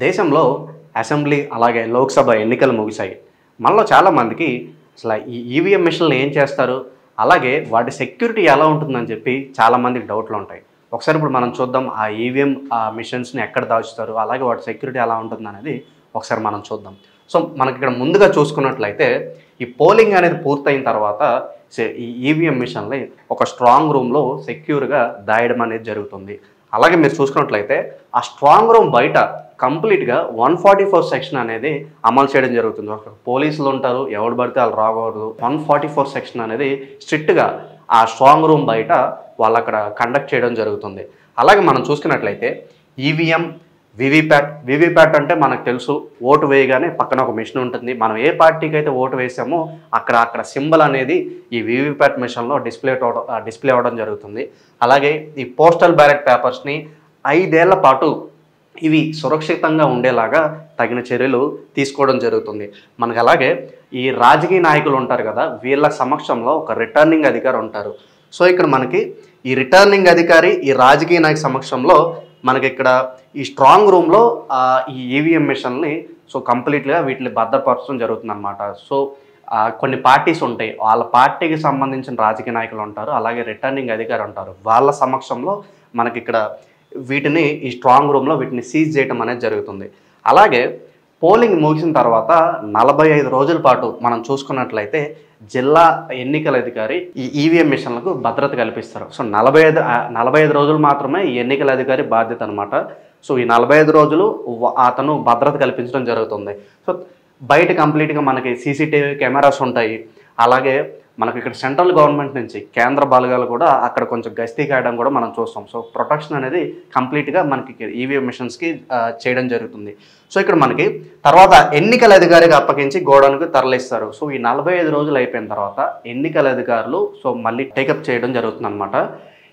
దేశంలో అసెంబ్లీ అలాగే లోక్సభ ఎన్నికలు ముగిశాయి. మనలో చాలామందికి అసలు ఈ ఈవీఎం మిషన్లు ఏం చేస్తారు, అలాగే వాటి సెక్యూరిటీ ఎలా ఉంటుందని చెప్పి చాలామందికి డౌట్లు ఉంటాయి. ఒకసారి ఇప్పుడు మనం చూద్దాం ఆ ఈవీఎం మిషన్స్ని ఎక్కడ దాచుతారు, అలాగే వాటి సెక్యూరిటీ ఎలా ఉంటుంది అనేది ఒకసారి మనం చూద్దాం. సో మనకి ఇక్కడ ముందుగా చూసుకున్నట్లయితే ఈ పోలింగ్ అనేది పూర్తయిన తర్వాత ఈ ఈవీఎం మిషన్ని ఒక స్ట్రాంగ్ రూమ్లో సెక్యూర్గా దాయడం అనేది జరుగుతుంది. అలాగే మీరు చూసుకున్నట్లయితే ఆ స్ట్రాంగ్ రూమ్ బయట కంప్లీట్గా 144 సెక్షన్ అనేది అమలు చేయడం జరుగుతుంది. ఒక పోలీసులు ఉంటారు, ఎవరు పడితే వాళ్ళు రాకూడదు. 144 సెక్షన్ అనేది స్ట్రిక్ట్గా ఆ స్ట్రాంగ్ రూమ్ బయట వాళ్ళు అక్కడ కండక్ట్ చేయడం జరుగుతుంది. అలాగే మనం చూసుకున్నట్లయితే ఈవీఎం, వివిప్యాట్ అంటే మనకు తెలుసు, ఓటు వేయగానే పక్కన ఒక మిషన్ ఉంటుంది. మనం ఏ పార్టీకి అయితే ఓటు వేసామో అక్కడ సింబల్ అనేది ఈ వివిప్యాట్ మిషన్లో డిస్ప్లే అవ్వడం జరుగుతుంది. అలాగే ఈ పోస్టల్ బ్యాలెట్ పేపర్స్ని 5 ఏళ్ల పాటు ఇవి సురక్షితంగా ఉండేలాగా తగిన చర్యలు తీసుకోవడం జరుగుతుంది. మనకు అలాగే ఈ రాజకీయ నాయకులు ఉంటారు కదా, వీళ్ళ సమక్షంలో ఒక రిటర్నింగ్ అధికారి ఉంటారు. సో ఇక్కడ మనకి ఈ రిటర్నింగ్ అధికారి, ఈ రాజకీయ నాయక సమక్షంలో మనకి ఇక్కడ ఈ స్ట్రాంగ్ రూమ్లో ఈ ఈవీఎం మిషన్ని కంప్లీట్గా వీటిని భద్రపరచడం జరుగుతుంది అనమాట. సో కొన్ని పార్టీస్ ఉంటాయి, వాళ్ళ పార్టీకి సంబంధించిన రాజకీయ నాయకులు ఉంటారు, అలాగే రిటర్నింగ్ అధికారి ఉంటారు. వాళ్ళ సమక్షంలో మనకి ఇక్కడ వీటిని ఈ స్ట్రాంగ్ రూమ్లో వీటిని సీజ్ చేయడం అనేది జరుగుతుంది. అలాగే పోలింగ్ ముగిసిన తర్వాత 45 రోజుల పాటు మనం చూసుకున్నట్లయితే జిల్లా ఎన్నికల అధికారి ఈ ఈవీఎం మిషన్లకు భద్రత కల్పిస్తారు. సో 45 రోజులు మాత్రమే ఈ ఎన్నికల అధికారి బాధ్యత అనమాట. సో ఈ 45 రోజులు అతను భద్రత కల్పించడం జరుగుతుంది. సో బయట కంప్లీట్గా మనకి సీసీటీవీ కెమెరాస్ ఉంటాయి. అలాగే మనకి ఇక్కడ సెంట్రల్ గవర్నమెంట్ నుంచి కేంద్ర బలగాలు కూడా అక్కడ కొంచెం గస్తీ కాయడం కూడా మనం చూస్తాం. సో ప్రొటెక్షన్ అనేది కంప్లీట్గా మనకి ఈవీఎం మిషన్స్కి చేయడం జరుగుతుంది. సో ఇక్కడ మనకి తర్వాత ఎన్నికల అధికారికి అప్పగించి గోడౌన్కి తరలిస్తారు. సో ఈ 45 రోజులు అయిపోయిన తర్వాత ఎన్నికల అధికారులు మళ్ళీ టేకప్ చేయడం జరుగుతుంది అనమాట.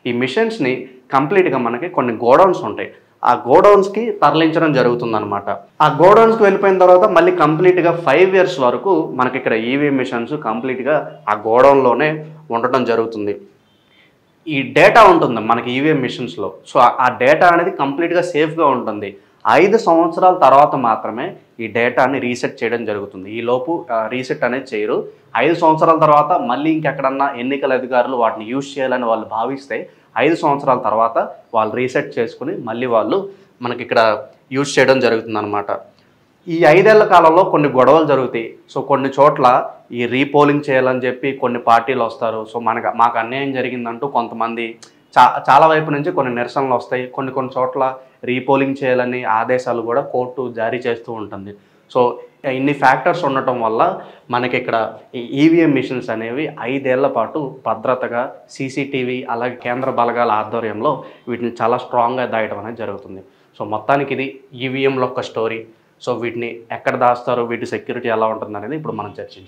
ఈ మిషన్స్ని కంప్లీట్గా మనకి కొన్ని గోడౌన్స్ ఉంటాయి, ఆ గోడౌన్స్కి తరలించడం జరుగుతుందన్నమాట. ఆ గోడౌన్స్కి వెళ్ళిపోయిన తర్వాత మళ్ళీ కంప్లీట్గా 5 years వరకు మనకి ఇక్కడ ఈవీఎం మిషన్స్ కంప్లీట్గా ఆ గోడౌన్లోనే ఉండటం జరుగుతుంది. ఈ డేటా ఉంటుంది మనకి ఈవీఎం మిషన్స్లో. సో ఆ డేటా అనేది కంప్లీట్గా సేఫ్గా ఉంటుంది. 5 సంవత్సరాల తర్వాత మాత్రమే ఈ డేటాని రీసెట్ చేయడం జరుగుతుంది. ఈ లోపు రీసెట్ అనేది చేయరు. 5 సంవత్సరాల తర్వాత మళ్ళీ ఇంకెక్కడన్నా ఎన్నికల అధికారులు వాటిని యూజ్ చేయాలని వాళ్ళు భావిస్తే 5 సంవత్సరాల తర్వాత వాళ్ళు రీసెట్ చేసుకుని మళ్ళీ వాళ్ళు మనకి ఇక్కడ యూజ్ చేయడం జరుగుతుంది అనమాట. ఈ 5 ఏళ్ల కాలంలో కొన్ని గొడవలు జరుగుతాయి. సో కొన్ని చోట్ల ఈ రీపోలింగ్ చేయాలని చెప్పి కొన్ని పార్టీలు వస్తారు. సో మాకు అన్యాయం జరిగిందంటూ కొంతమంది చాలా వైపు నుంచి కొన్ని నిరసనలు వస్తాయి. కొన్ని చోట్ల రీపోలింగ్ చేయాలని ఆదేశాలు కూడా కోర్టు జారీ చేస్తూ ఉంటుంది. సో ఇన్ని ఫ్యాక్టర్స్ ఉండటం వల్ల మనకి ఇక్కడ ఈ ఈవీఎం మిషన్స్ అనేవి 5 ఏళ్ల పాటు భద్రతగా సీసీటీవీ అలాగే కేంద్ర బలగాల ఆధ్వర్యంలో వీటిని చాలా స్ట్రాంగ్గా దాయడం అనేది జరుగుతుంది. సో మొత్తానికి ఇది ఈవీఎంలో ఒక స్టోరీ. సో వీటిని ఎక్కడ దాస్తారు, వీటి సెక్యూరిటీ ఎలా ఉంటుంది అనేది ఇప్పుడు మనం చర్చించాం.